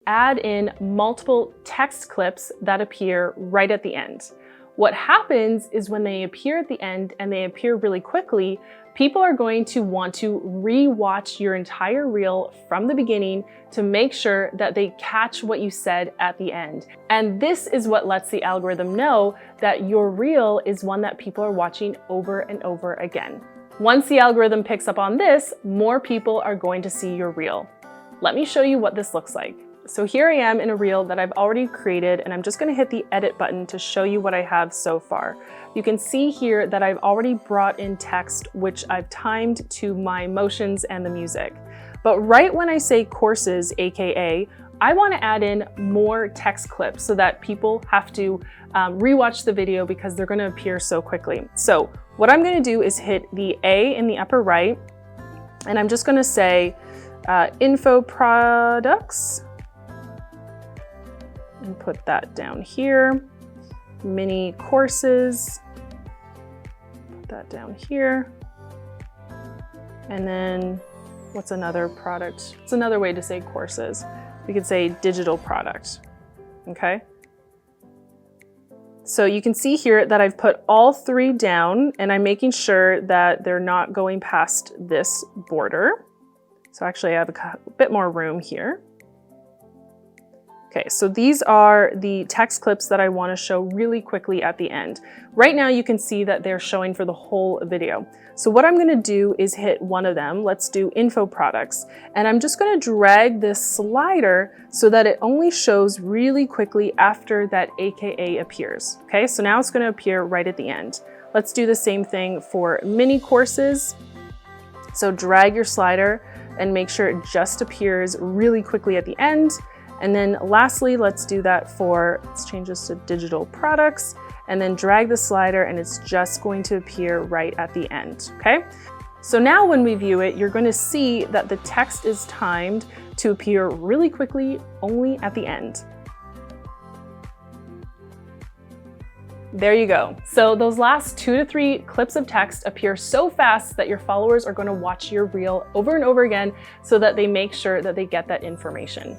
add in multiple text clips that appear right at the end. What happens is when they appear at the end and they appear really quickly, people are going to want to re-watch your entire reel from the beginning to make sure that they catch what you said at the end. And this is what lets the algorithm know that your reel is one that people are watching over and over again. Once the algorithm picks up on this, more people are going to see your reel. Let me show you what this looks like. So here I am in a reel that I've already created, and I'm just going to hit the edit button to show you what I have so far. You can see here that I've already brought in text, which I've timed to my motions and the music. But right when I say courses, AKA, I want to add in more text clips so that people have to rewatch the video because they're going to appear so quickly. So what I'm going to do is hit the A in the upper right, and I'm just going to say info products. And put that down here. Mini courses, put that down here. And then what's another product? It's another way to say courses. We could say digital product, okay? So you can see here that I've put all three down, and I'm making sure that they're not going past this border. So actually I have a bit more room here. Okay, so these are the text clips that I want to show really quickly at the end. Right now you can see that they're showing for the whole video. So what I'm going to do is hit one of them. Let's do info products. And I'm just going to drag this slider so that it only shows really quickly after that AKA appears. Okay, so now it's going to appear right at the end. Let's do the same thing for mini courses. So drag your slider and make sure it just appears really quickly at the end. And then lastly, let's do that for, let's change this to digital products, and then drag the slider and it's just going to appear right at the end, okay? So now when we view it, you're going to see that the text is timed to appear really quickly only at the end. There you go. So those last 2 to 3 clips of text appear so fast that your followers are going to watch your reel over and over again so that they make sure that they get that information.